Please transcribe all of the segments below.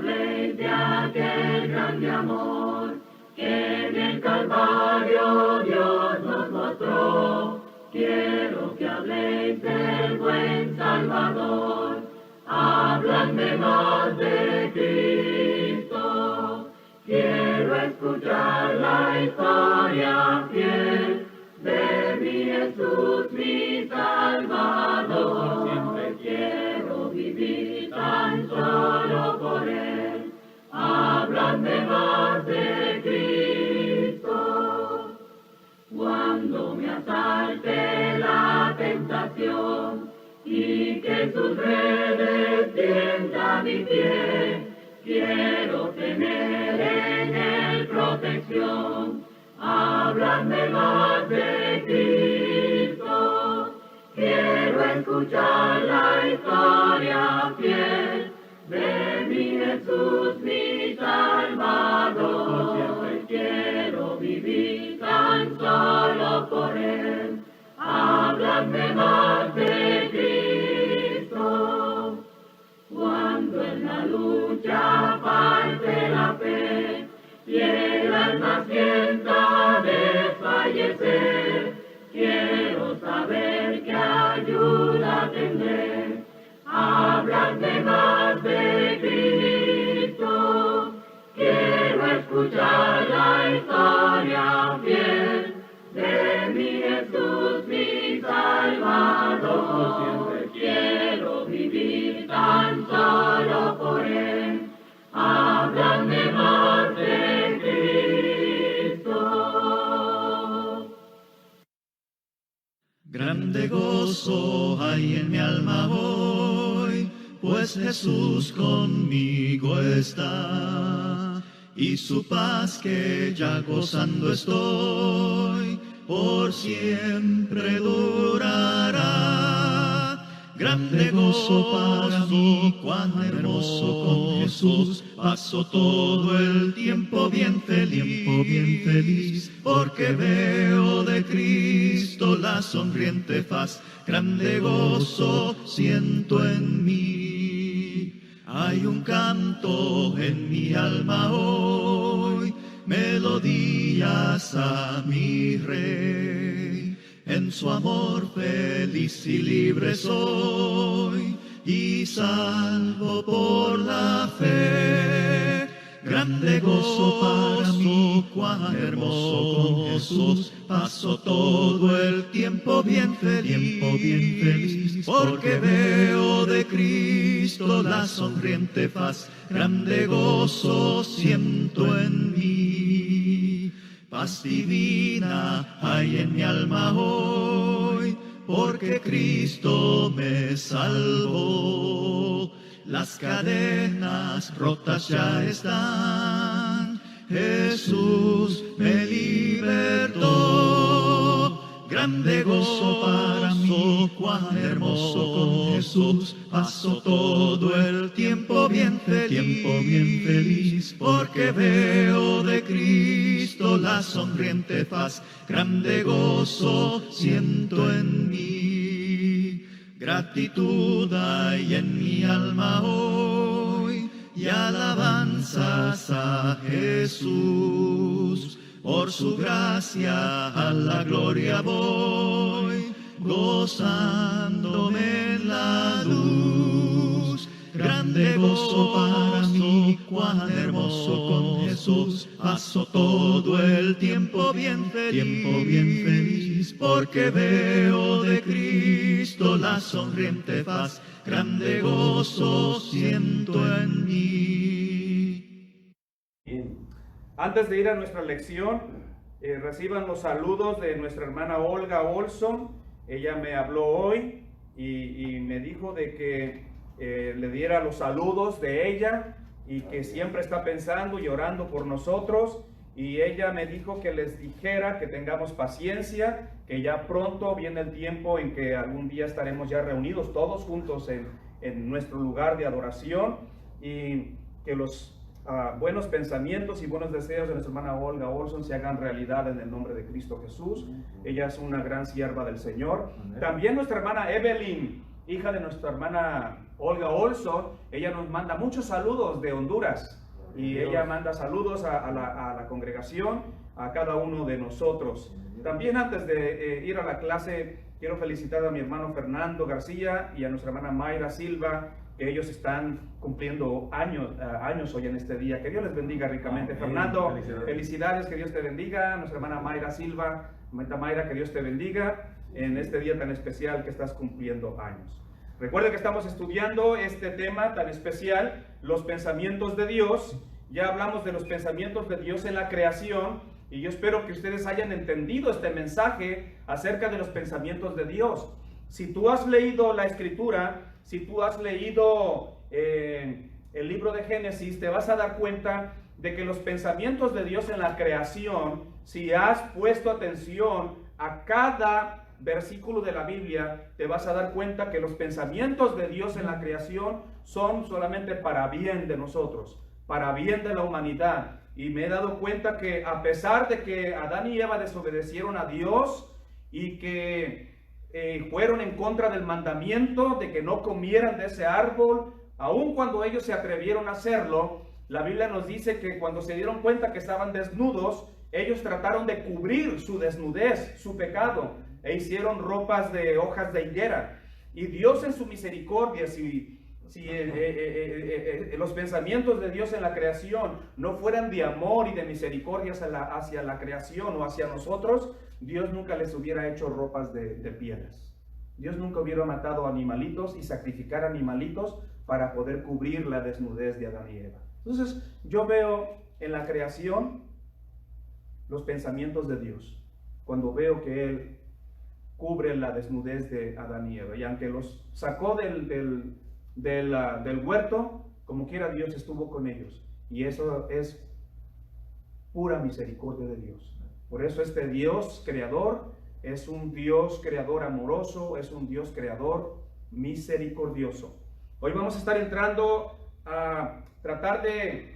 habléis de aquel grande amor que en el Calvario Dios nos mostró. Quiero que habléis del buen Salvador, habladme más de Cristo. Quiero escuchar la historia fiel de mi Jesús, mi Salvador. Siempre quiero vivir tan solo por Él. Habladme más de Cristo. Cuando me asalte la tentación y que sus redes tienda mi pie, quiero tener en Él protección. Habladme más de Cristo. Quiero escuchar la historia fiel de mi Jesús, mi Salvador. Siempre quiero vivir tan solo por Él. Habladme más de Cristo. Cuando en la lucha falte la fe y el alma sienta desfallecer, quiero saber qué ayuda tendré. Habladme más de Cristo. Quiero escuchar la historia fiel de mi Jesús, mi Salvador. Siempre quiero vivir tan solo por Él. Háblame más de Cristo. Grande gozo hay en mi alma hoy, pues Jesús conmigo está, y su paz que ya gozando estoy, por siempre durará. Grande gozo para mí, cuán hermoso con Jesús, paso todo el tiempo bien feliz, porque veo de Cristo la sonriente faz. Grande gozo siento en mí. Hay un canto en mi alma hoy, melodías a mi Rey. En su amor feliz y libre soy, y salvo por la fe. Grande gozo para mí, cuán hermoso con Jesús, paso todo el tiempo bien feliz, porque veo de Cristo la sonriente faz. Grande gozo siento en mí. Paz divina hay en mi alma hoy, porque Cristo me salvó. Las cadenas rotas ya están, Jesús me libertó. Grande gozo para mí, cuán hermoso con Jesús, paso todo el tiempo bien feliz, porque veo de Cristo la sonriente faz. Grande gozo siento en mí. Gratitud hay en mi alma hoy, y alabanzas a Jesús. Por su gracia a la gloria voy, gozándome en la luz. Grande gozo para mí, cuán hermoso con Jesús, paso todo el tiempo bien feliz, porque veo de Cristo la sonriente faz. Grande gozo siento en mí. Bien. Antes de ir a nuestra lección, reciban los saludos de nuestra hermana Olga Olson. Ella me habló hoy y me dijo de que le diera los saludos de ella y que siempre está pensando y orando por nosotros. Y ella me dijo que les dijera que tengamos paciencia, que ya pronto viene el tiempo en que algún día estaremos ya reunidos todos juntos en nuestro lugar de adoración, y que los buenos pensamientos y buenos deseos de nuestra hermana Olga Olson se hagan realidad en el nombre de Cristo Jesús. Ella es una gran sierva del Señor. También nuestra hermana Evelyn hija de nuestra hermana Olga Olson. Ella nos manda muchos saludos de Honduras y ella manda saludos a la congregación, a cada uno de nosotros. También antes de ir a la clase, quiero felicitar a mi hermano Fernando García y a nuestra hermana Mayra Silva, que ellos están cumpliendo años hoy en este día. Que Dios les bendiga ricamente. Fernando, felicidades, que Dios te bendiga. Nuestra hermana Mayra Silva, Mayra, que Dios te bendiga en este día tan especial que estás cumpliendo años. Recuerda que estamos estudiando este tema tan especial, los pensamientos de Dios. Ya hablamos de los pensamientos de Dios en la creación y yo espero que ustedes hayan entendido este mensaje acerca de los pensamientos de Dios. Si tú has leído la Escritura, si tú has leído el libro de Génesis, te vas a dar cuenta de que los pensamientos de Dios en la creación, si has puesto atención a cada versículo de la Biblia, te vas a dar cuenta que los pensamientos de Dios en la creación son solamente para bien de nosotros, para bien de la humanidad. Y me he dado cuenta que a pesar de que Adán y Eva desobedecieron a Dios y que fueron en contra del mandamiento de que no comieran de ese árbol, aun cuando ellos se atrevieron a hacerlo, la Biblia nos dice que cuando se dieron cuenta que estaban desnudos, ellos trataron de cubrir su desnudez, su pecado, e hicieron ropas de hojas de higuera. Y Dios en su misericordia, si los pensamientos de Dios en la creación no fueran de amor y de misericordia hacia la creación o hacia nosotros, Dios nunca les hubiera hecho ropas de pieles. Dios nunca hubiera matado animalitos y sacrificar animalitos para poder cubrir la desnudez de Adán y Eva. Entonces yo veo en la creación los pensamientos de Dios, cuando veo que Él cubre la desnudez de Adán y Eva, y aunque los sacó del huerto, como quiera Dios estuvo con ellos, y eso es pura misericordia de Dios. Por eso este Dios creador es un Dios creador amoroso, es un Dios creador misericordioso. Hoy vamos a estar entrando a tratar de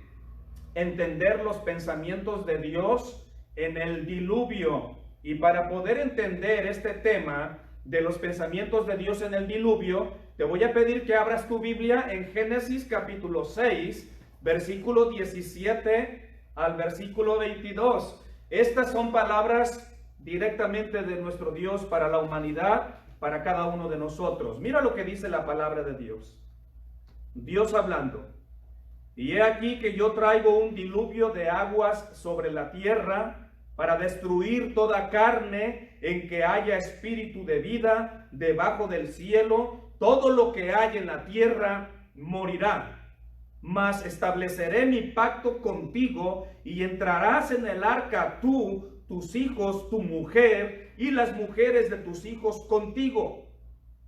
entender los pensamientos de Dios en el diluvio. Y para poder entender este tema de los pensamientos de Dios en el diluvio, te voy a pedir que abras tu Biblia en Génesis capítulo 6, versículo 17 al versículo 22. Estas son palabras directamente de nuestro Dios para la humanidad, para cada uno de nosotros. Mira lo que dice la palabra de Dios. Dios hablando. Y he aquí que yo traigo un diluvio de aguas sobre la tierra, para destruir toda carne en que haya espíritu de vida debajo del cielo. Todo lo que hay en la tierra morirá. Mas estableceré mi pacto contigo y entrarás en el arca tú, tus hijos, tu mujer y las mujeres de tus hijos contigo.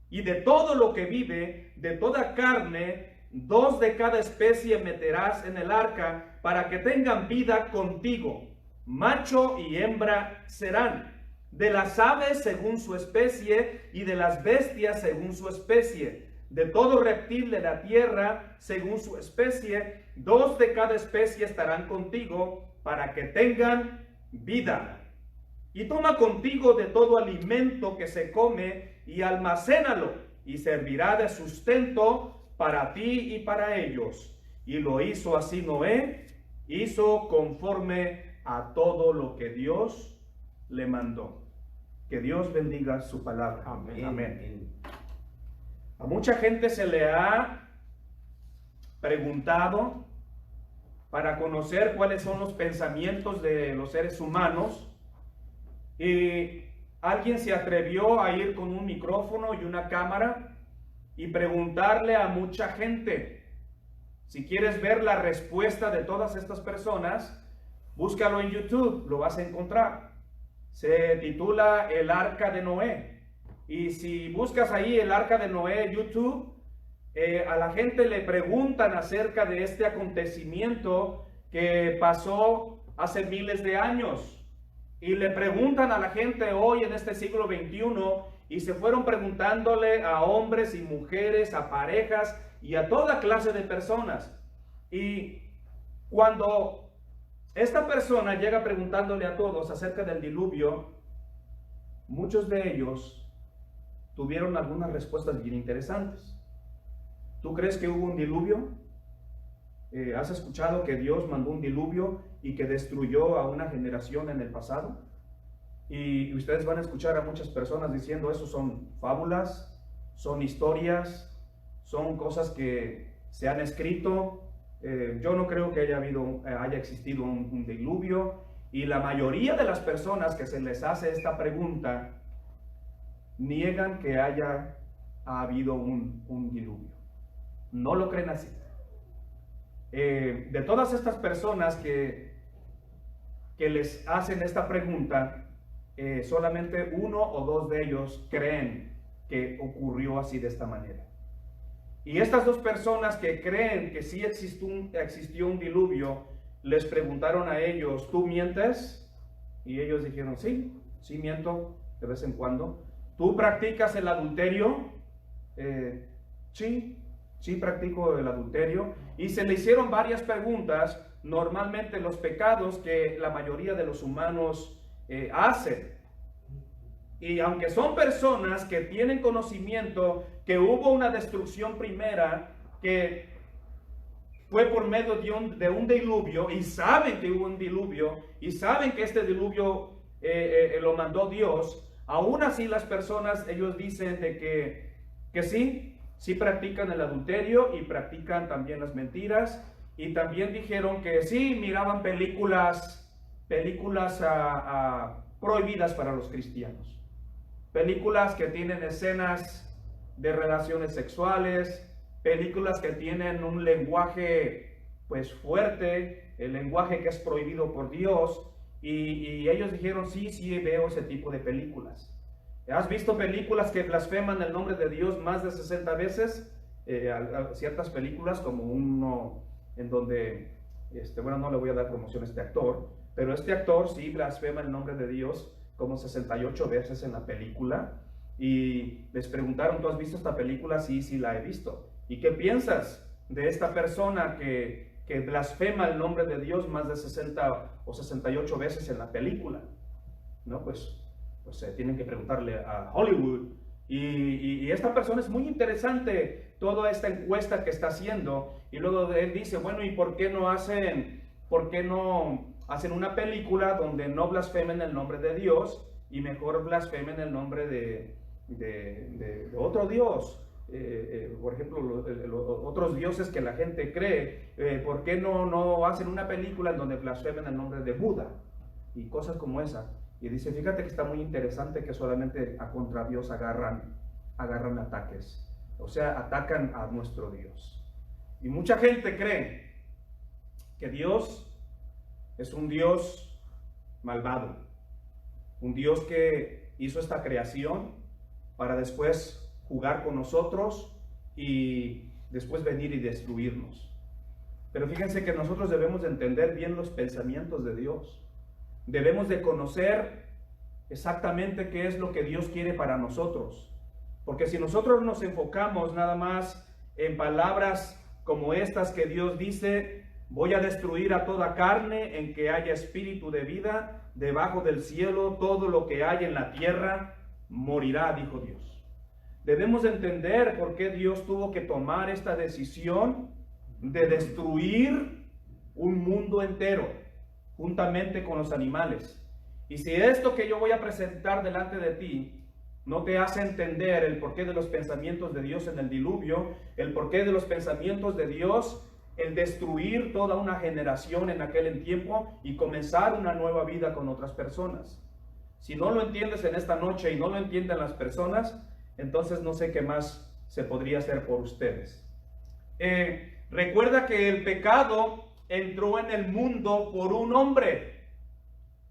Y de todo lo que vive, de toda carne, 2 de cada especie meterás en el arca para que tengan vida contigo. Macho y hembra serán, de las aves según su especie y de las bestias según su especie, de todo reptil de la tierra según su especie, 2 de cada especie estarán contigo para que tengan vida. Y toma contigo de todo alimento que se come y almacénalo, y servirá de sustento para ti y para ellos. Y lo hizo así Noé, hizo conforme a todo lo que Dios le mandó. Que Dios bendiga su palabra. Amén. Amén. A mucha gente se le ha preguntado para conocer cuáles son los pensamientos de los seres humanos, y alguien se atrevió a ir con un micrófono y una cámara y preguntarle a mucha gente. Si quieres ver la respuesta de todas estas personas, búscalo en YouTube, lo vas a encontrar. Se titula El Arca de Noé. Y si buscas ahí el Arca de Noé en YouTube, a la gente le preguntan acerca de este acontecimiento que pasó hace miles de años. Y le preguntan a la gente hoy en este siglo XXI, y se fueron preguntándole a hombres y mujeres, a parejas y a toda clase de personas. Y cuando esta persona llega preguntándole a todos acerca del diluvio, muchos de ellos tuvieron algunas respuestas bien interesantes. ¿Tú crees que hubo un diluvio? ¿Has escuchado que Dios mandó un diluvio y que destruyó a una generación en el pasado? Y ustedes van a escuchar a muchas personas diciendo, eso son fábulas, son historias, son cosas que se han escrito. Yo no creo que haya existido un diluvio, y la mayoría de las personas que se les hace esta pregunta niegan que haya habido un diluvio. No lo creen así. De todas estas personas que les hacen esta pregunta, solamente uno o dos de ellos creen que ocurrió así de esta manera. Y estas dos personas que creen que sí existió un diluvio, les preguntaron a ellos, ¿tú mientes? Y ellos dijeron, sí miento de vez en cuando. ¿Tú practicas el adulterio? Sí, practico el adulterio. Y se le hicieron varias preguntas, normalmente los pecados que la mayoría de los humanos hacen. Y aunque son personas que tienen conocimiento que hubo una destrucción primera, que fue por medio de un diluvio, y saben que hubo un diluvio, y saben que este diluvio lo mandó Dios, aún así las personas, ellos dicen de que sí practican el adulterio y practican también las mentiras, y también dijeron que sí miraban películas prohibidas para los cristianos, películas que tienen escenas de relaciones sexuales, películas que tienen un lenguaje pues fuerte, el lenguaje que es prohibido por Dios, y ellos dijeron, sí veo ese tipo de películas. ¿Has visto películas que blasfeman el nombre de Dios más de 60 veces? Ciertas películas, como uno en donde, no le voy a dar promoción a este actor, pero este actor sí blasfema el nombre de Dios como 68 veces en la película. Y les preguntaron, ¿tú has visto esta película? Sí, la he visto. ¿Y qué piensas de esta persona que blasfema el nombre de Dios más de 60 o 68 veces en la película? No, pues tienen que preguntarle a Hollywood. Y esta persona es muy interesante, toda esta encuesta que está haciendo. Y luego él dice, bueno, ¿y por qué no hacen una película donde no blasfemen el nombre de Dios y mejor blasfemen el nombre de otro Dios? Por ejemplo, otros dioses que la gente cree. ¿Por qué no hacen una película en donde blasfemen el nombre de Buda? Y cosas como esa. Y dice, fíjate que está muy interesante que solamente contra Dios agarran ataques. O sea, atacan a nuestro Dios. Y mucha gente cree que Dios es un Dios malvado. Un Dios que hizo esta creación para después jugar con nosotros y después venir y destruirnos. Pero fíjense que nosotros debemos de entender bien los pensamientos de Dios. Debemos de conocer exactamente qué es lo que Dios quiere para nosotros. Porque si nosotros nos enfocamos nada más en palabras como estas que Dios dice, voy a destruir a toda carne en que haya espíritu de vida, debajo del cielo todo lo que hay en la tierra morirá, dijo Dios. Debemos entender por qué Dios tuvo que tomar esta decisión de destruir un mundo entero, juntamente con los animales. Y si esto que yo voy a presentar delante de ti no te hace entender el porqué de los pensamientos de Dios en el diluvio, el porqué de los pensamientos de Dios, el destruir toda una generación en aquel tiempo y comenzar una nueva vida con otras personas. Si no lo entiendes en esta noche y no lo entienden las personas, entonces no sé qué más se podría hacer por ustedes. Recuerda que el pecado entró en el mundo por un hombre,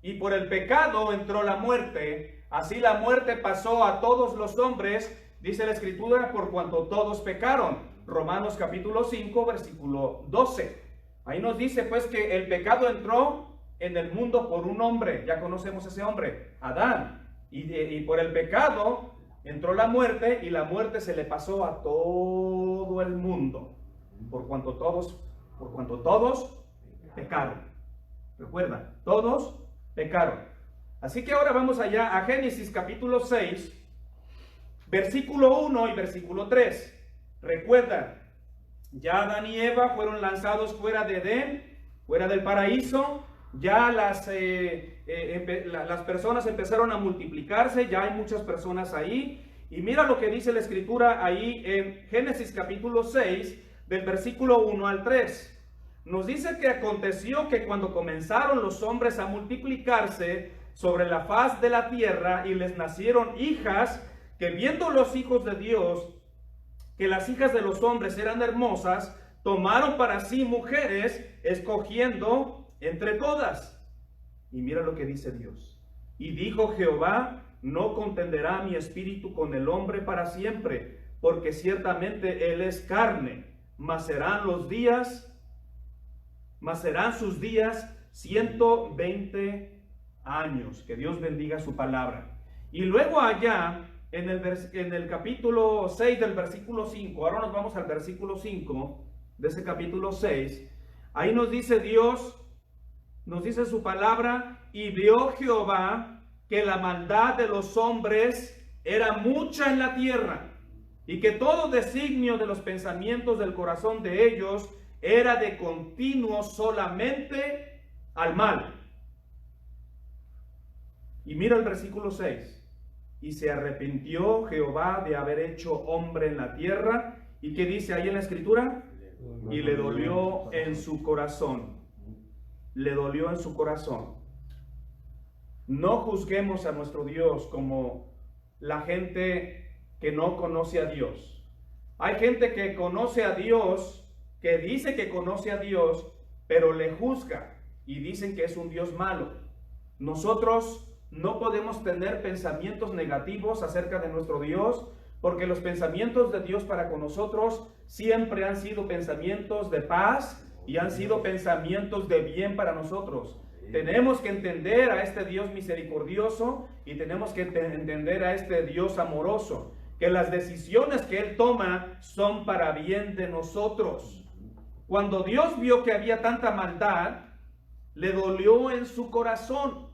y por el pecado entró la muerte. Así la muerte pasó a todos los hombres, dice la Escritura, por cuanto todos pecaron. Romanos capítulo 5, versículo 12. Ahí nos dice pues que el pecado entró en el mundo por un hombre. Ya conocemos ese hombre, Adán. Y por el pecado entró la muerte, y la muerte se le pasó a todo el mundo, por cuanto todos pecaron. Recuerda, todos pecaron. Así que ahora vamos allá a Génesis capítulo 6. Versículo 1 y versículo 3. Recuerda, ya Adán y Eva fueron lanzados fuera de Edén, fuera del paraíso. Ya las personas empezaron a multiplicarse, ya hay muchas personas ahí. Y mira lo que dice la escritura ahí en Génesis capítulo 6, del versículo 1 al 3. Nos dice que aconteció que cuando comenzaron los hombres a multiplicarse sobre la faz de la tierra y les nacieron hijas, que viendo los hijos de Dios que las hijas de los hombres eran hermosas, tomaron para sí mujeres, escogiendo entre todas. Y mira lo que dice Dios. Y dijo Jehová, no contenderá mi espíritu con el hombre para siempre, porque ciertamente él es carne, mas serán sus días 120 años. Que Dios bendiga su palabra. Y luego allá en el capítulo 6 del versículo 5, ahora nos vamos al versículo 5 de ese capítulo 6, ahí nos dice Dios, nos dice su palabra, y vio Jehová que la maldad de los hombres era mucha en la tierra, y que todo designio de los pensamientos del corazón de ellos era de continuo solamente al mal. Y mira el versículo 6. Y se arrepintió Jehová de haber hecho hombre en la tierra. ¿Y qué dice ahí en la escritura? Y le dolió en su corazón. Le dolió en su corazón. No juzguemos a nuestro Dios como la gente que no conoce a Dios. Hay gente que conoce a Dios, que dice que conoce a Dios, pero le juzga y dicen que es un Dios malo. Nosotros no podemos tener pensamientos negativos acerca de nuestro Dios, porque los pensamientos de Dios para con nosotros siempre han sido pensamientos de paz y han sido pensamientos de bien para nosotros. Tenemos que entender a este Dios misericordioso y tenemos que entender a este Dios amoroso, que las decisiones que Él toma son para bien de nosotros. Cuando Dios vio que había tanta maldad, le dolió en su corazón.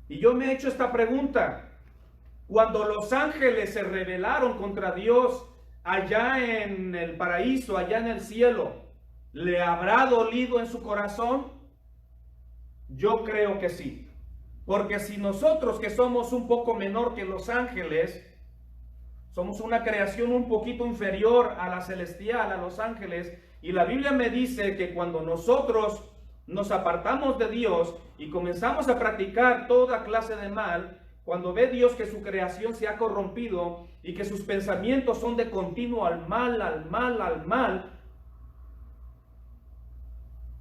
Y yo me he hecho esta pregunta: cuando los ángeles se rebelaron contra Dios allá en el paraíso, allá en el cielo, ¿le habrá dolido en su corazón? Yo creo que sí. Porque si nosotros, que somos un poco menor que los ángeles, somos una creación un poquito inferior a la celestial, a los ángeles, y la Biblia me dice que cuando nosotros nos apartamos de Dios y comenzamos a practicar toda clase de mal, cuando ve Dios que su creación se ha corrompido y que sus pensamientos son de continuo al mal, al mal, al mal,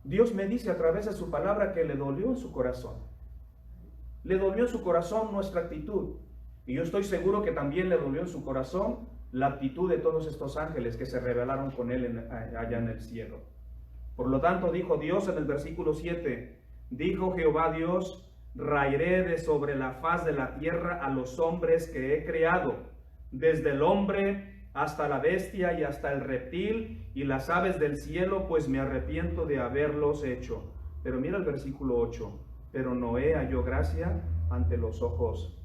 Dios me dice a través de su palabra que le dolió en su corazón. Le dolió en su corazón nuestra actitud. Y yo estoy seguro que también le dolió en su corazón la actitud de todos estos ángeles que se rebelaron con él allá en el cielo. Por lo tanto, dijo Dios en el versículo 7, dijo Jehová Dios, raeré de sobre la faz de la tierra a los hombres que he creado, desde el hombre hasta la bestia y hasta el reptil y las aves del cielo, pues me arrepiento de haberlos hecho. Pero mira el versículo 8, pero Noé halló gracia ante los ojos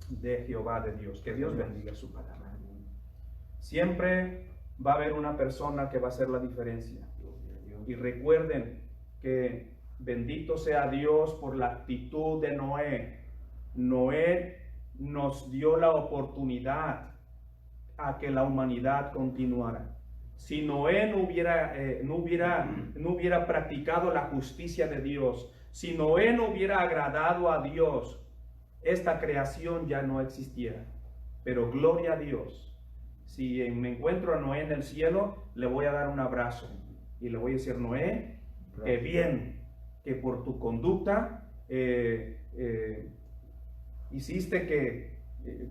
de Jehová de Dios. Que Dios bendiga su palabra. Siempre va a haber una persona que va a hacer la diferencia. Y recuerden que bendito sea Dios por la actitud de Noé. Noé nos dio la oportunidad a que la humanidad continuara. Si Noé no hubiera practicado la justicia de Dios, si Noé no hubiera agradado a Dios, esta creación ya no existiera. Pero gloria a Dios. Si me encuentro a Noé en el cielo, le voy a dar un abrazo y le voy a decir: Noé, qué bien que por tu conducta hiciste que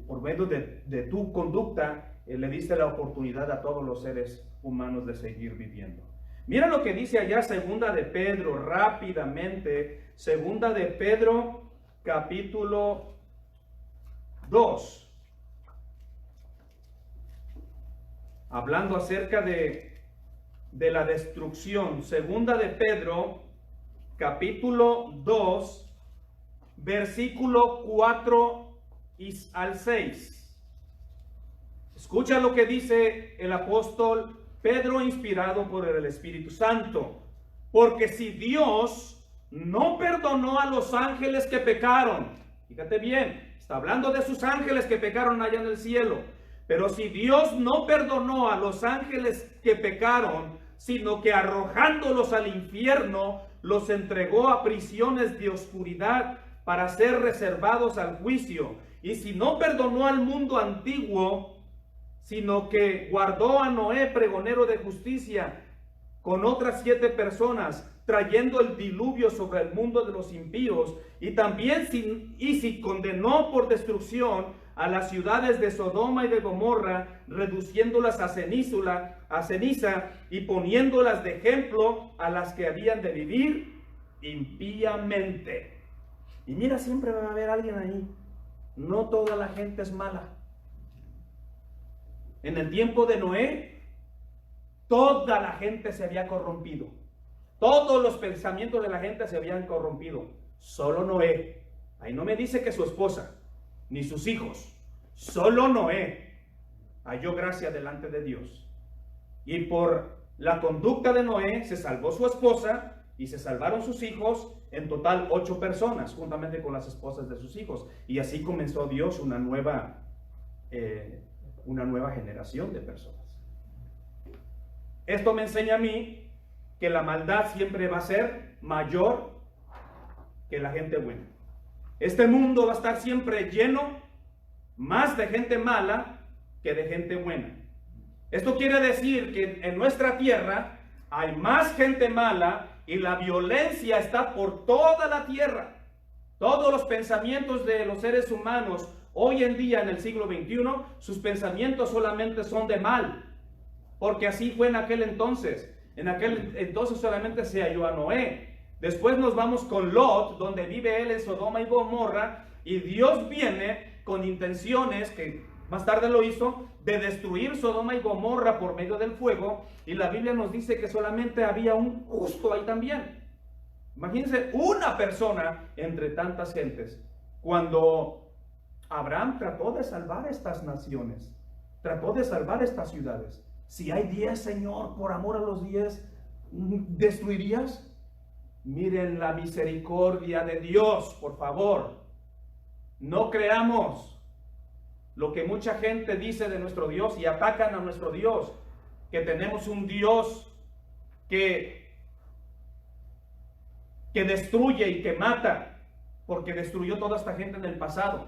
por medio de tu conducta le diste la oportunidad a todos los seres humanos de seguir viviendo. Mira lo que dice allá segunda de Pedro, rápidamente, segunda de Pedro capítulo 2, hablando acerca de la destrucción. Segunda de Pedro capítulo 2, versículo 4 al 6. Escucha lo que dice el apóstol Pedro, inspirado por el Espíritu Santo. Porque si Dios no perdonó a los ángeles que pecaron, fíjate bien, está hablando de sus ángeles que pecaron allá en el cielo, pero si Dios no perdonó a los ángeles que pecaron, sino que arrojándolos al infierno, los entregó a prisiones de oscuridad para ser reservados al juicio, y si no perdonó al mundo antiguo, sino que guardó a Noé, pregonero de justicia, con otras 7 personas, trayendo el diluvio sobre el mundo de los impíos, y también si condenó por destrucción a las ciudades de Sodoma y de Gomorra, reduciéndolas a ceniza y poniéndolas de ejemplo a las que habían de vivir impíamente. Y mira, siempre va a haber alguien ahí. No toda la gente es mala. En el tiempo de Noé, toda la gente se había corrompido. Todos los pensamientos de la gente se habían corrompido. Solo Noé. Ahí no me dice que su esposa, ni sus hijos. Solo Noé halló gracia delante de Dios. Y por la conducta de Noé se salvó su esposa y se salvaron sus hijos. En total 8 personas, juntamente con las esposas de sus hijos. Y así comenzó Dios una nueva generación de personas. Esto me enseña a mí que la maldad siempre va a ser mayor que la gente buena. Este mundo va a estar siempre lleno más de gente mala que de gente buena. Esto quiere decir que en nuestra tierra hay más gente mala y la violencia está por toda la tierra. Todos los pensamientos de los seres humanos hoy en día, en el siglo XXI, sus pensamientos solamente son de mal, porque así fue en aquel entonces. En aquel entonces solamente se halló a Noé. Después nos vamos con Lot, donde vive él en Sodoma y Gomorra, y Dios viene con intenciones, que más tarde lo hizo, de destruir Sodoma y Gomorra por medio del fuego, y la Biblia nos dice que solamente había un justo ahí también. Imagínense, una persona entre tantas gentes. Cuando Abraham trató de salvar estas naciones, trató de salvar estas ciudades. Si hay 10, Señor, por amor a los 10, ¿destruirías? Miren la misericordia de Dios, por favor. No creamos lo que mucha gente dice de nuestro Dios y atacan a nuestro Dios, que tenemos un Dios que destruye y que mata, porque destruyó toda esta gente en el pasado.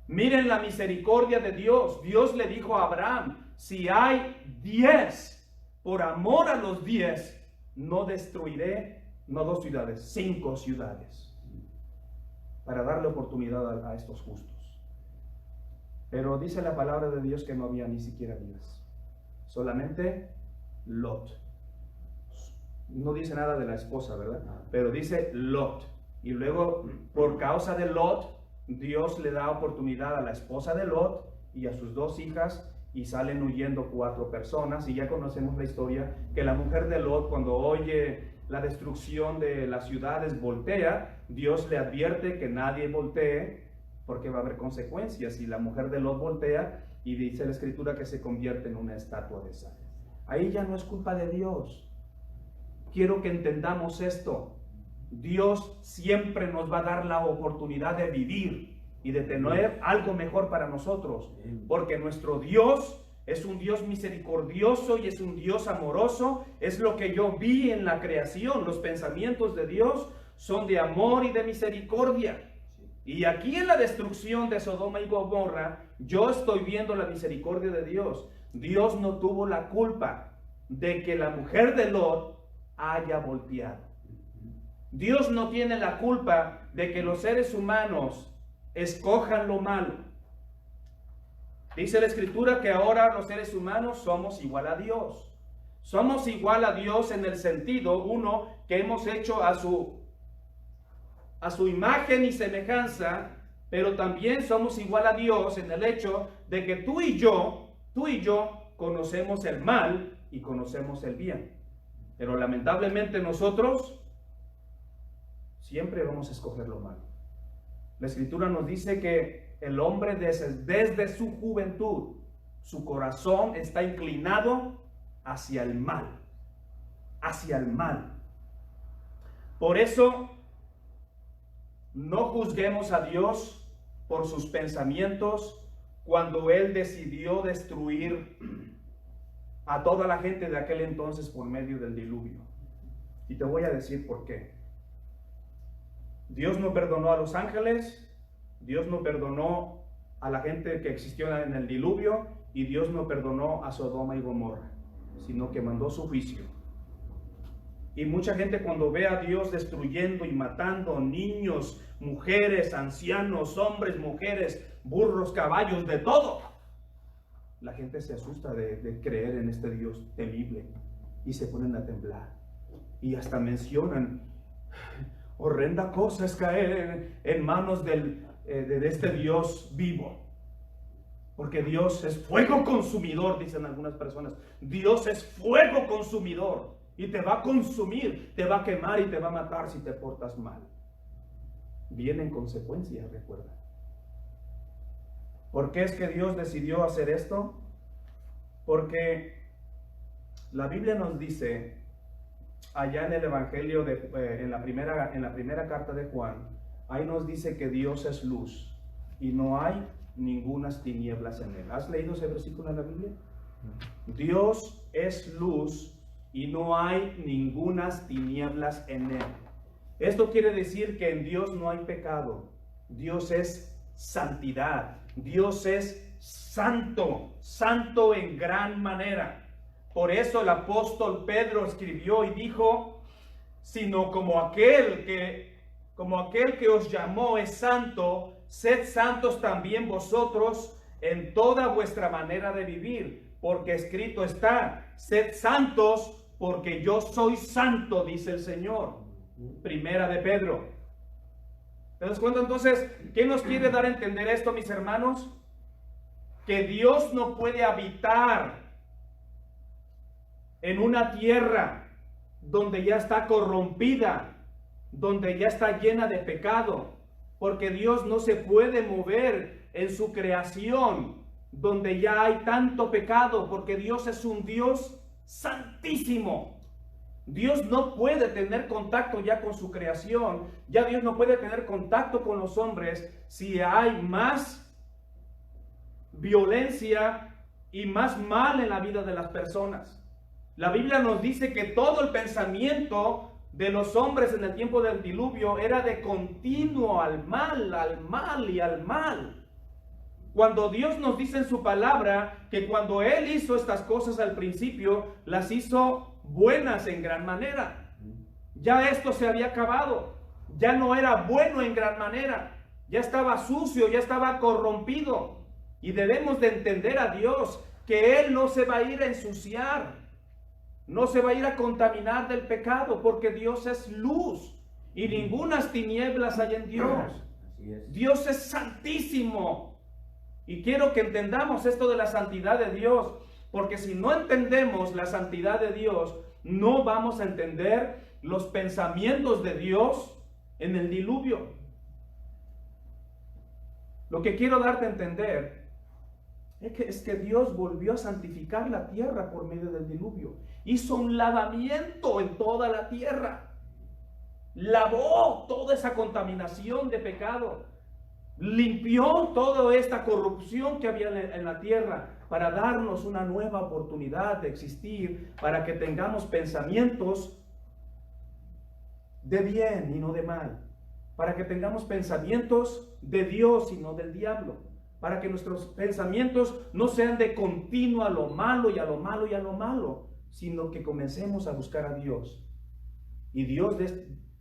Miren la misericordia de Dios. Dios le dijo a Abraham, si hay 10, por amor a los 10, no destruiré, no 2 ciudades, 5 ciudades, para darle oportunidad a estos justos. Pero dice la palabra de Dios que no había ni siquiera 10, solamente Lot. No dice nada de la esposa, ¿verdad? Pero dice Lot. Y luego, por causa de Lot, Dios le da oportunidad a la esposa de Lot y a sus 2 hijas, y salen huyendo 4 personas. Y ya conocemos la historia, que la mujer de Lot, cuando oye la destrucción de las ciudades, voltea. Dios le advierte que nadie voltee, porque va a haber consecuencias. Y la mujer de Lot voltea, y dice la escritura que se convierte en una estatua de sal. Ahí ya no es culpa de Dios. Quiero que entendamos esto. Dios siempre nos va a dar la oportunidad de vivir y de tener algo mejor para nosotros, porque nuestro Dios es un Dios misericordioso y es un Dios amoroso. Es lo que yo vi en la creación. Los pensamientos de Dios son de amor y de misericordia. Y aquí en la destrucción de Sodoma y Gomorra, yo estoy viendo la misericordia de Dios. Dios no tuvo la culpa de que la mujer de Lot haya volteado. Dios no tiene la culpa de que los seres humanos escojan lo malo. Dice la escritura que ahora los seres humanos somos igual a Dios. Somos igual a Dios en el sentido, uno, que hemos hecho a su imagen y semejanza, pero también somos igual a Dios en el hecho de que tú y yo conocemos el mal y conocemos el bien. Pero lamentablemente nosotros siempre vamos a escoger lo malo. La escritura nos dice que el hombre desde su juventud su corazón está inclinado hacia el mal, hacia el mal. Por eso, no juzguemos a Dios por sus pensamientos cuando Él decidió destruir a toda la gente de aquel entonces por medio del diluvio. Y te voy a decir por qué. Dios no perdonó a los ángeles, Dios no perdonó a la gente que existió en el diluvio, y Dios no perdonó a Sodoma y Gomorra, sino que mandó su juicio. Y mucha gente, cuando ve a Dios destruyendo y matando niños, mujeres, ancianos, hombres, mujeres, burros, caballos, de todo, la gente se asusta de creer en este Dios temible y se ponen a temblar. Y hasta mencionan: horrenda cosa es caer en manos de este Dios vivo. Porque Dios es fuego consumidor, dicen algunas personas. Dios es fuego consumidor y te va a consumir, te va a quemar y te va a matar si te portas mal. Vienen consecuencias, recuerda. ¿Por qué es que Dios decidió hacer esto? Porque la Biblia nos dice, allá en el Evangelio, en la primera carta de Juan, ahí nos dice que Dios es luz y no hay ningunas tinieblas en él. ¿Has leído ese versículo en la Biblia? Dios es luz y no hay ningunas tinieblas en él. Esto quiere decir que en Dios no hay pecado. Dios es santidad. Dios es santo, santo en gran manera. Por eso el apóstol Pedro escribió y dijo: sino como aquel que os llamó es santo, sed santos también vosotros en toda vuestra manera de vivir, porque escrito está: sed santos porque yo soy santo, dice el Señor. Primera de Pedro. ¿Te das cuenta entonces? ¿Qué nos quiere dar a entender esto, mis hermanos? Que Dios no puede habitar en una tierra donde ya está corrompida, donde ya está llena de pecado, porque Dios no se puede mover en su creación donde ya hay tanto pecado, porque Dios es un Dios santísimo. Dios no puede tener contacto ya con su creación, ya Dios no puede tener contacto con los hombres si hay más violencia y más mal en la vida de las personas. La Biblia nos dice que todo el pensamiento de los hombres en el tiempo del diluvio era de continuo al mal y al mal. Cuando Dios nos dice en su palabra que cuando Él hizo estas cosas al principio, las hizo buenas en gran manera. Ya esto se había acabado. Ya no era bueno en gran manera. Ya estaba sucio, ya estaba corrompido. Y debemos de entender a Dios que Él no se va a ir a ensuciar. No se va a ir a contaminar del pecado, porque Dios es luz y ningunas tinieblas hay en Dios. Dios es santísimo. Y quiero que entendamos esto de la santidad de Dios, porque si no entendemos la santidad de Dios, no vamos a entender los pensamientos de Dios en el diluvio. Lo que quiero darte a entender es que Dios volvió a santificar la tierra por medio del diluvio. Hizo un lavamiento en toda la tierra. Lavó toda esa contaminación de pecado. Limpió toda esta corrupción que había en la tierra para darnos una nueva oportunidad de existir, para que tengamos pensamientos de bien y no de mal, para que tengamos pensamientos de Dios y no del diablo, para que nuestros pensamientos no sean de continuo a lo malo y a lo malo y a lo malo, sino que comencemos a buscar a Dios. Y Dios,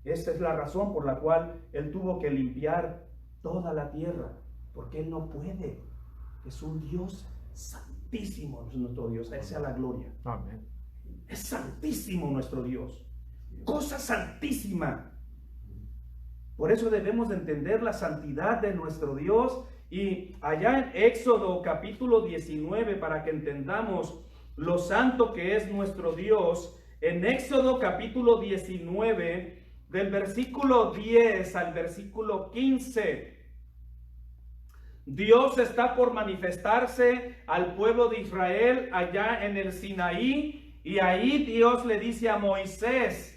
esa es la razón por la cual Él tuvo que limpiar toda la tierra, porque Él no puede. Es un Dios santísimo, es nuestro Dios. A Él sea la gloria. Amén. Es santísimo nuestro Dios. Cosa santísima. Por eso debemos de entender la santidad de nuestro Dios. Y allá en Éxodo capítulo 19, para que entendamos lo santo que es nuestro Dios, en Éxodo capítulo 19, del versículo 10 al versículo 15, Dios está por manifestarse al pueblo de Israel allá en el Sinaí, y ahí Dios le dice a Moisés,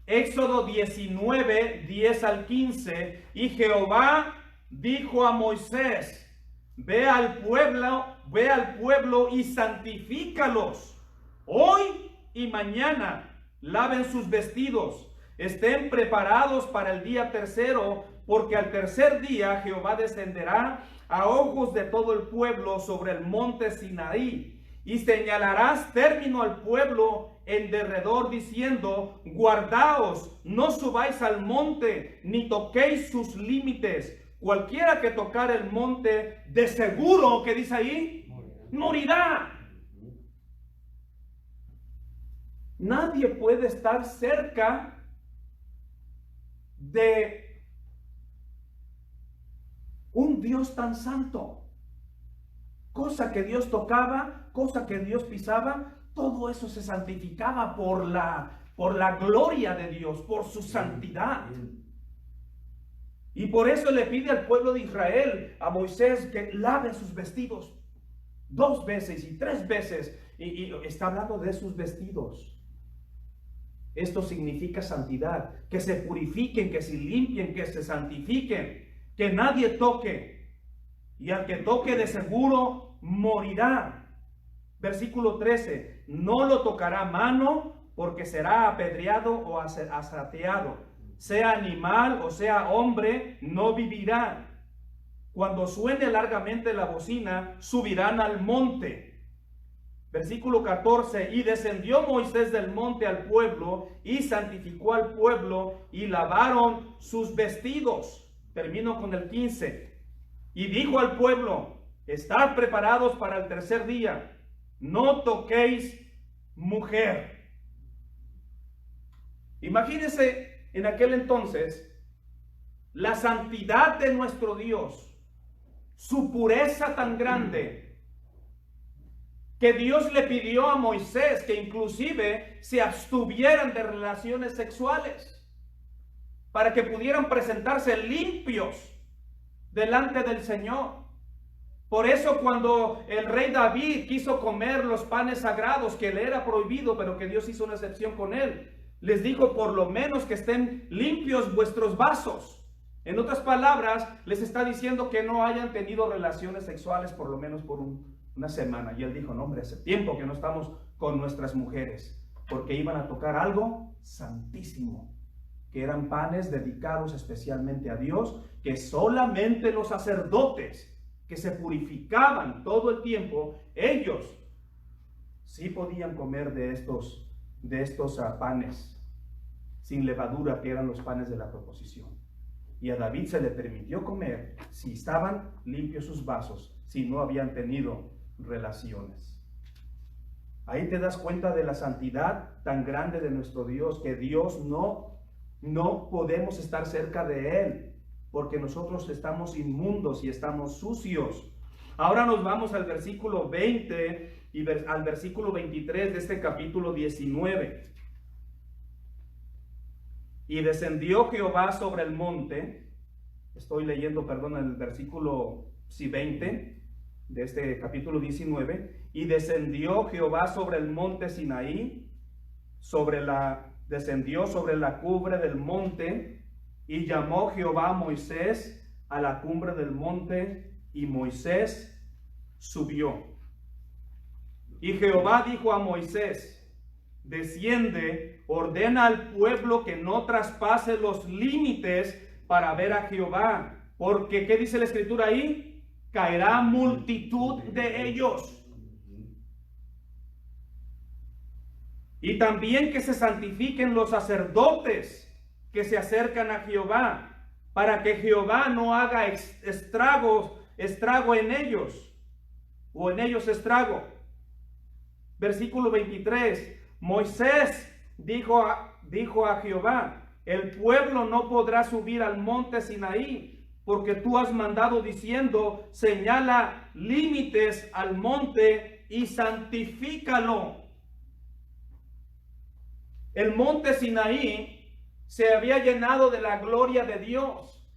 Éxodo 19, 10 al 15, y Jehová dijo a Moisés, ve al pueblo y santifícalos. Hoy y mañana laven sus vestidos, estén preparados para el día tercero, porque al tercer día Jehová descenderá a ojos de todo el pueblo sobre el monte Sinaí, y señalarás término al pueblo en derredor, diciendo, guardaos, no subáis al monte, ni toquéis sus límites. Cualquiera que tocar el monte, de seguro, ¿qué dice ahí? Morirá. Nadie puede estar cerca de un Dios tan santo. Cosa que Dios tocaba, cosa que Dios pisaba, todo eso se santificaba por la gloria de Dios, por su santidad. Y por eso le pide al pueblo de Israel, a Moisés, que lave sus vestidos 2 veces y 3 veces. Y está hablando de sus vestidos. Esto significa santidad, que se purifiquen, que se limpien, que se santifiquen, que nadie toque. Y al que toque de seguro morirá. Versículo 13, no lo tocará mano, porque será apedreado o asateado. Sea animal o sea hombre, no vivirá. Cuando suene largamente la bocina, subirán al monte. Versículo 14, y descendió Moisés del monte al pueblo, y santificó al pueblo, y lavaron sus vestidos. Termino con el 15. Y dijo al pueblo, estad preparados para el tercer día, no toquéis mujer. Imagínense en aquel entonces la santidad de nuestro Dios, su pureza tan grande, que Dios le pidió a Moisés que inclusive se abstuvieran de relaciones sexuales para que pudieran presentarse limpios delante del Señor. Por eso cuando el rey David quiso comer los panes sagrados, que le era prohibido, pero que Dios hizo una excepción con él, les dijo, por lo menos que estén limpios vuestros vasos. En otras palabras, les está diciendo que no hayan tenido relaciones sexuales por lo menos por una semana. Y él dijo, no hombre, hace tiempo que no estamos con nuestras mujeres, porque iban a tocar algo santísimo, que eran panes dedicados especialmente a Dios, que solamente los sacerdotes que se purificaban todo el tiempo, ellos sí podían comer de estos panes sin levadura, que eran los panes de la proposición. Y a David se le permitió comer si estaban limpios sus vasos, si no habían tenido relaciones. Ahí te das cuenta de la santidad tan grande de nuestro Dios, que Dios no podemos estar cerca de Él, porque nosotros estamos inmundos y estamos sucios. Ahora nos vamos al versículo 20 y al versículo 23 de este capítulo 19. Y descendió Jehová sobre el monte, estoy leyendo, perdón, el versículo 20 de este capítulo 19. Y descendió Jehová sobre el monte Sinaí, descendió sobre la cumbre del monte, y llamó Jehová a Moisés a la cumbre del monte, y Moisés subió. Y Jehová dijo a Moisés, desciende, ordena al pueblo que no traspase los límites para ver a Jehová, porque ¿qué dice la escritura ahí? Caerá multitud de ellos. Y también que se santifiquen los sacerdotes que se acercan a Jehová, para que Jehová no haga estrago en ellos, o en ellos estrago. Versículo 23, Moisés dijo a Jehová, el pueblo no podrá subir al monte Sinaí, porque tú has mandado diciendo, señala límites al monte y santifícalo. El monte Sinaí se había llenado de la gloria de Dios.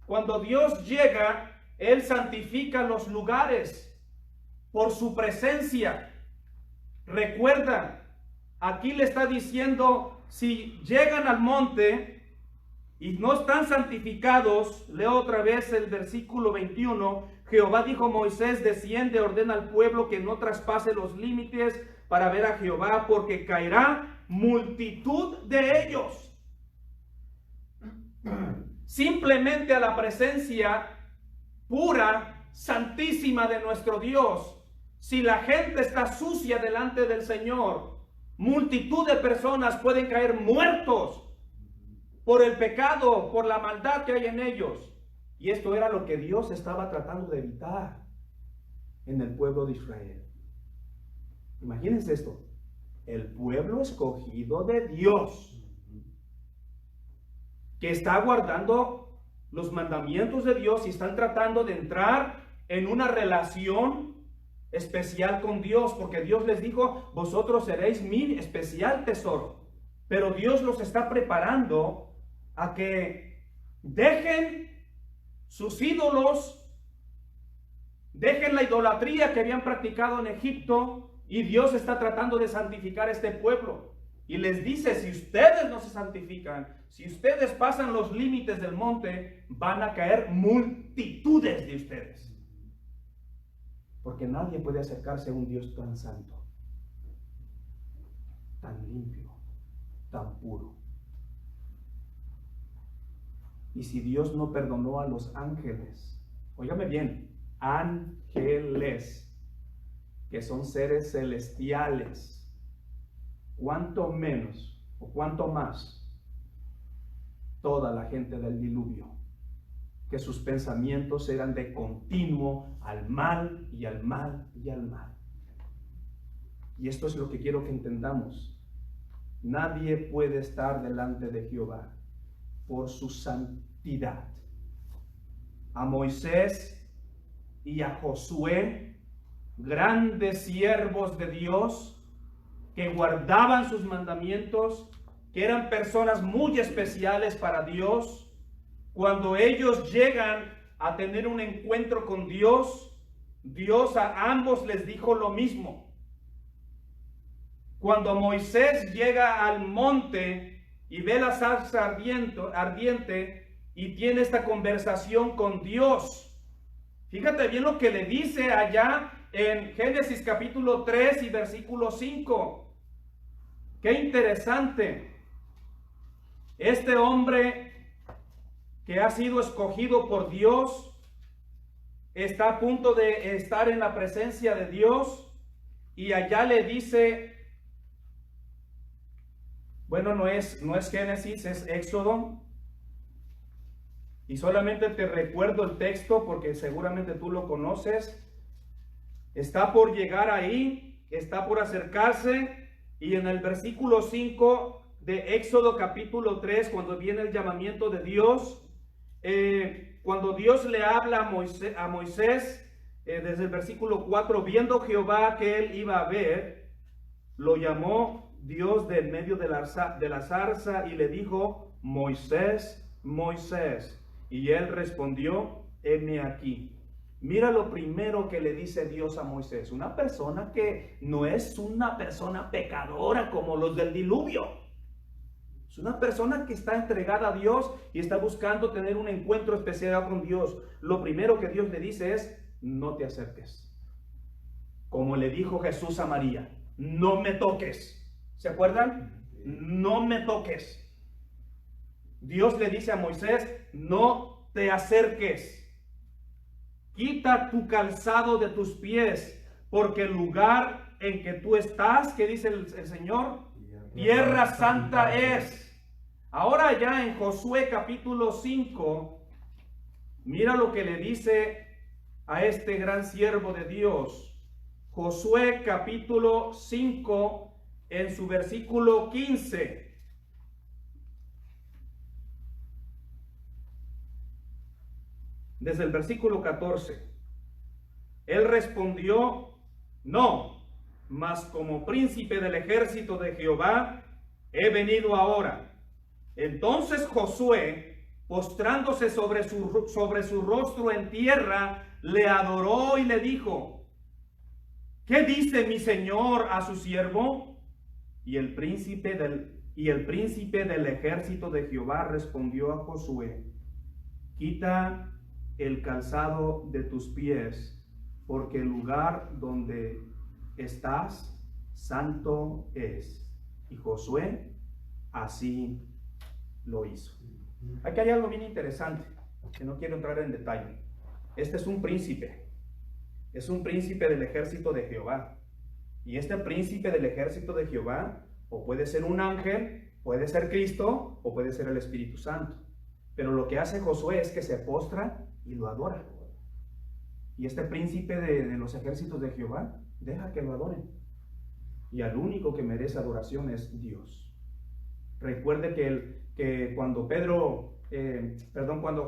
Cuando Dios llega, Él santifica los lugares por su presencia. Recuerda, aquí le está diciendo, si llegan al monte y no están santificados, leo otra vez el versículo 21, Jehová dijo a Moisés, desciende, ordena al pueblo que no traspase los límites para ver a Jehová, porque caerá multitud de ellos. Simplemente a la presencia pura, santísima de nuestro Dios. Si la gente está sucia delante del Señor, multitud de personas pueden caer muertos por el pecado, por la maldad que hay en ellos. Y esto era lo que Dios estaba tratando de evitar en el pueblo de Israel. Imagínense esto, el pueblo escogido de Dios, que está guardando los mandamientos de Dios y están tratando de entrar en una relación especial con Dios, porque Dios les dijo, vosotros seréis mi especial tesoro. Pero Dios los está preparando a que dejen sus ídolos, dejen la idolatría que habían practicado en Egipto, y Dios está tratando de santificar a este pueblo. Y les dice, si ustedes no se santifican, si ustedes pasan los límites del monte, van a caer multitudes de ustedes. Porque nadie puede acercarse a un Dios tan santo, tan limpio, tan puro. Y si Dios no perdonó a los ángeles, óigame bien, ángeles, que son seres celestiales, ¿cuánto menos o cuánto más toda la gente del diluvio, que sus pensamientos eran de continuo al mal y al mal y al mal? Y esto es lo que quiero que entendamos. Nadie puede estar delante de Jehová por su santidad. A Moisés y a Josué, grandes siervos de Dios, que guardaban sus mandamientos, que eran personas muy especiales para Dios, cuando ellos llegan a tener un encuentro con Dios, Dios a ambos les dijo lo mismo. Cuando Moisés llega al monte y ve la zarza ardiente y tiene esta conversación con Dios, fíjate bien lo que le dice allá en Génesis capítulo 3 y versículo 5. Qué interesante. Este hombre que ha sido escogido por Dios está a punto de estar en la presencia de Dios, y allá le dice, bueno, no es Génesis, es Éxodo. Y solamente te recuerdo el texto porque seguramente tú lo conoces. Está por llegar ahí, está por acercarse, y en el versículo 5 de Éxodo capítulo 3, cuando viene el llamamiento de Dios, cuando Dios le habla a Moisés, desde el versículo 4, viendo Jehová que él iba a ver, lo llamó Dios del medio de la zarza y le dijo, Moisés, Moisés. Y él respondió, heme aquí. Mira lo primero que le dice Dios a Moisés, una persona que no es una persona pecadora como los del diluvio. Es una persona que está entregada a Dios y está buscando tener un encuentro especial con Dios. Lo primero que Dios le dice es, no te acerques. Como le dijo Jesús a María, no me toques. ¿Se acuerdan? No me toques. Dios le dice a Moisés, no te acerques. Quita tu calzado de tus pies, porque el lugar en que tú estás, ¿qué dice el Señor? Tierra santa es. Ahora ya en Josué capítulo 5, mira lo que le dice a este gran siervo de Dios. Josué capítulo 5, en su versículo 15. Desde el versículo 14. Él respondió, no, mas como príncipe del ejército de Jehová he venido ahora. Entonces Josué postrándose sobre su rostro en tierra, le adoró y le dijo: ¿qué dice mi señor a su siervo? Y el príncipe del ejército de Jehová respondió a Josué: quita el calzado de tus pies, porque el lugar donde estás santo es. Y Josué así lo hizo. Aquí hay algo bien interesante, que no quiero entrar en detalle. Este es un príncipe del ejército de Jehová. Y este príncipe del ejército de Jehová, o puede ser un ángel, puede ser Cristo, o puede ser el Espíritu Santo. Pero lo que hace Josué es que se postra y lo adora. Y este príncipe de los ejércitos de Jehová deja que lo adoren. Y al único que merece adoración es Dios. Recuerde que cuando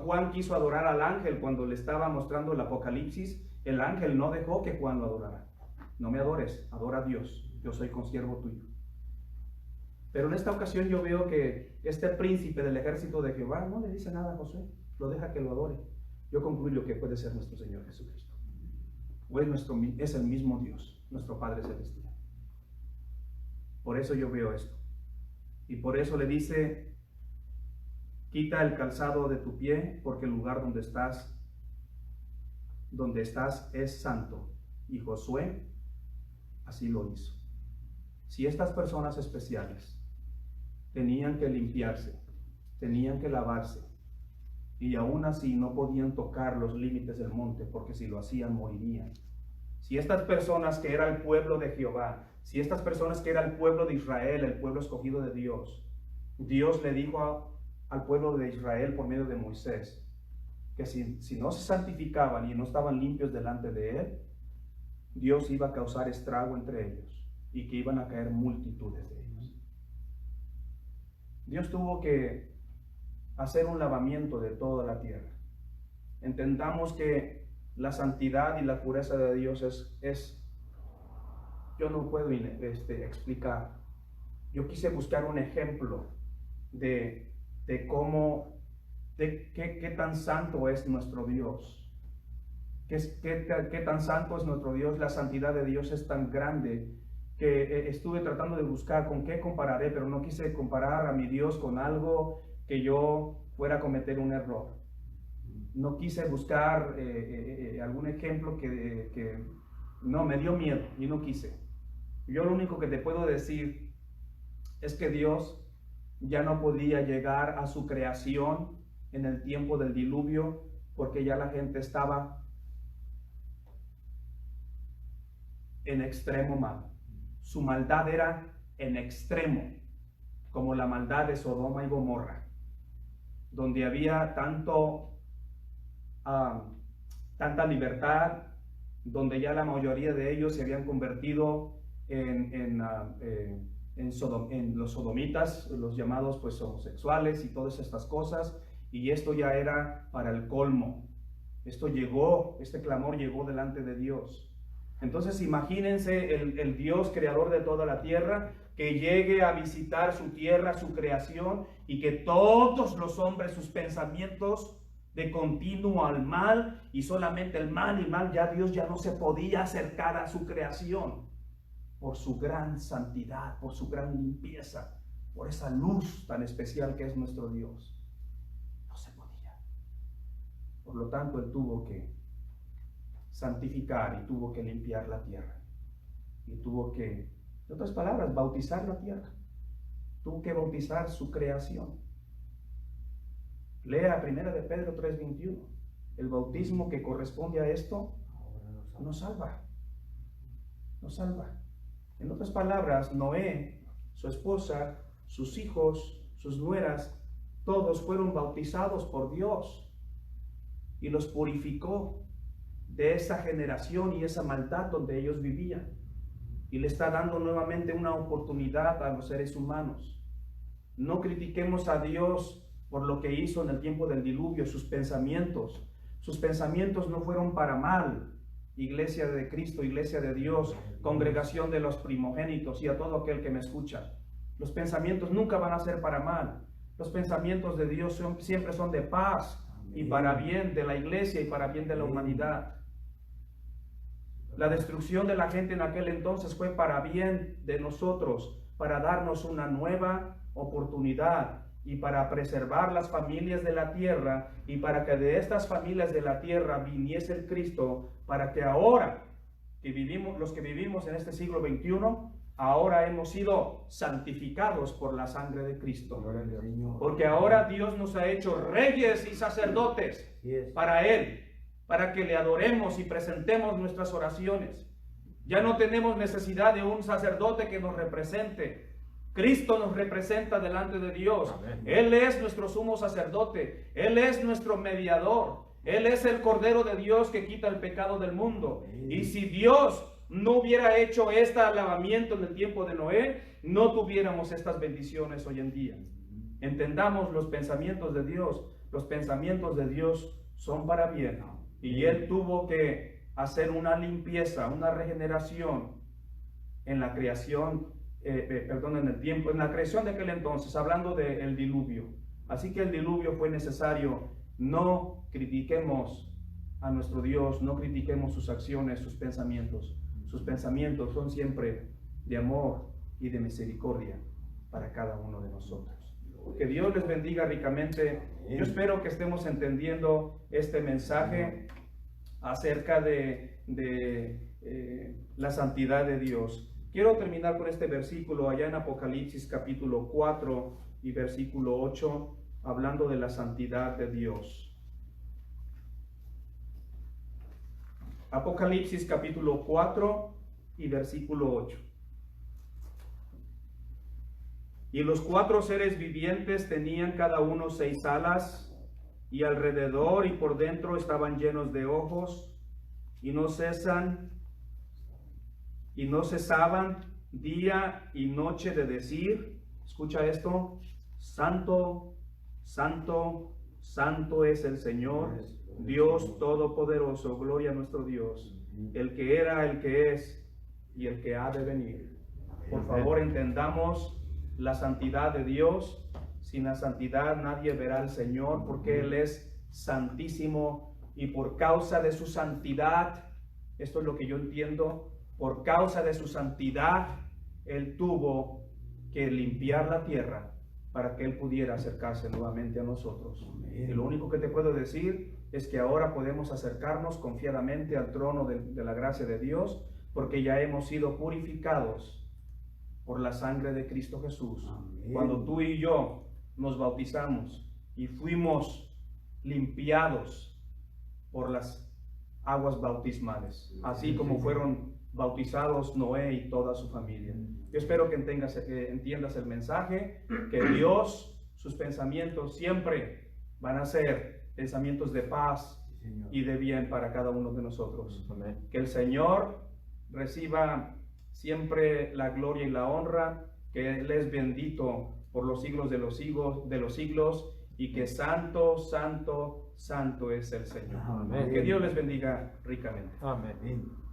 Juan quiso adorar al ángel, cuando le estaba mostrando el Apocalipsis, el ángel no dejó que Juan lo adorara. No me adores, adora a Dios, yo soy consiervo tuyo. Pero en esta ocasión yo veo que este príncipe del ejército de Jehová no le dice nada a Josué, lo deja que lo adore. Yo concluyo que puede ser nuestro Señor Jesucristo. O es el mismo Dios, nuestro Padre Celestial. Por eso yo veo esto. Y por eso le dice: quita el calzado de tu pie, porque el lugar donde estás es santo. Y Josué así lo hizo. Si estas personas especiales tenían que limpiarse, tenían que lavarse, y aún así no podían tocar los límites del monte, porque si lo hacían morirían. Si estas personas que era el pueblo de Jehová, si estas personas que era el pueblo de Israel, el pueblo escogido de Dios, Dios le dijo al pueblo de Israel por medio de Moisés, que si no se santificaban y no estaban limpios delante de él, Dios iba a causar estrago entre ellos y que iban a caer multitudes de ellos. Dios tuvo que hacer un lavamiento de toda la tierra. Entendamos que la santidad y la pureza de Dios es yo no puedo explicar. Yo quise buscar un ejemplo de cómo, qué tan santo es nuestro Dios. Qué tan santo es nuestro Dios. La santidad de Dios es tan grande que estuve tratando de buscar con qué compararé, pero no quise comparar a mi Dios con algo que yo fuera a cometer un error. No quise buscar algún ejemplo que no, me dio miedo y no quise. Yo lo único que te puedo decir es que Dios ya no podía llegar a su creación en el tiempo del diluvio, porque ya la gente estaba en extremo mal. Su maldad era en extremo, como la maldad de Sodoma y Gomorra, donde había tanta libertad, donde ya la mayoría de ellos se habían convertido en los sodomitas, los llamados pues homosexuales y todas estas cosas, y esto ya era para el colmo. Este clamor llegó delante de Dios. Entonces imagínense el Dios creador de toda la tierra, que llegue a visitar su tierra, su creación, y que todos los hombres, sus pensamientos de continuo al mal, y solamente el mal y mal, ya Dios ya no se podía acercar a su creación, por su gran santidad, por su gran limpieza, por esa luz tan especial que es nuestro Dios. No se podía. Por lo tanto, Él tuvo que santificar y tuvo que limpiar la tierra. Y tuvo que, en otras palabras, bautizar la tierra. Tuvo que bautizar su creación. Lea 1 de Pedro 3:21. El bautismo que corresponde a esto nos salva. Nos salva. En otras palabras, Noé, su esposa, sus hijos, sus nueras, todos fueron bautizados por Dios y los purificó de esa generación y esa maldad donde ellos vivían, y le está dando nuevamente una oportunidad a los seres humanos. No critiquemos a Dios por lo que hizo en el tiempo del diluvio. Sus pensamientos no fueron para mal. Iglesia de Cristo, iglesia de Dios, congregación de los primogénitos y a todo aquel que me escucha, los pensamientos nunca van a ser para mal. Los pensamientos de Dios siempre son de paz y para bien de la iglesia y para bien de la humanidad. La destrucción de la gente en aquel entonces fue para bien de nosotros, para darnos una nueva oportunidad y para preservar las familias de la tierra y para que de estas familias de la tierra viniese el Cristo, para que ahora que vivimos, los que vivimos en este siglo XXI, ahora hemos sido santificados por la sangre de Cristo. Porque ahora Dios nos ha hecho reyes y sacerdotes para Él, para que le adoremos y presentemos nuestras oraciones. Ya no tenemos necesidad de un sacerdote que nos represente. Cristo nos representa delante de Dios. Amén. Él es nuestro sumo sacerdote. Él es nuestro mediador. Él es el Cordero de Dios que quita el pecado del mundo. Y si Dios no hubiera hecho este lavamiento en el tiempo de Noé, no tuviéramos estas bendiciones hoy en día. Entendamos los pensamientos de Dios. Los pensamientos de Dios son para bien. Y Él tuvo que hacer una limpieza, una regeneración en la creación, en la creación de aquel entonces, hablando del diluvio. Así que el diluvio fue necesario. No critiquemos a nuestro Dios, no critiquemos sus acciones, sus pensamientos. Sus pensamientos son siempre de amor y de misericordia para cada uno de nosotros. Que Dios les bendiga ricamente. Yo espero que estemos entendiendo este mensaje acerca de la santidad de Dios. Quiero terminar con este versículo allá en Apocalipsis capítulo 4 y versículo 8, hablando de la santidad de Dios. Apocalipsis capítulo 4 y versículo 8. Y los 4 seres vivientes tenían cada uno 6 alas, y alrededor y por dentro estaban llenos de ojos, y no cesaban día y noche de decir, escucha esto, Santo, Santo, Santo es el Señor, Dios Todopoderoso, gloria a nuestro Dios, el que era, el que es y el que ha de venir. Por favor, entendamos la santidad de Dios. Sin la santidad nadie verá al Señor, porque Él es santísimo, y por causa de su santidad, esto es lo que yo entiendo, por causa de su santidad, Él tuvo que limpiar la tierra para que Él pudiera acercarse nuevamente a nosotros. Y lo único que te puedo decir es que ahora podemos acercarnos confiadamente al trono de la gracia de Dios, porque ya hemos sido purificados por la sangre de Cristo Jesús. Amén. Cuando tú y yo nos bautizamos y fuimos limpiados por las aguas bautismales, así como fueron bautizados Noé y toda su familia. Yo espero que entiendas el mensaje, que Dios, sus pensamientos siempre van a ser pensamientos de paz y de bien para cada uno de nosotros. Amén. Que el Señor reciba siempre la gloria y la honra, que Él es bendito por los siglos de los siglos, y que santo, santo, santo es el Señor. Amén. Que Dios les bendiga ricamente. Amén.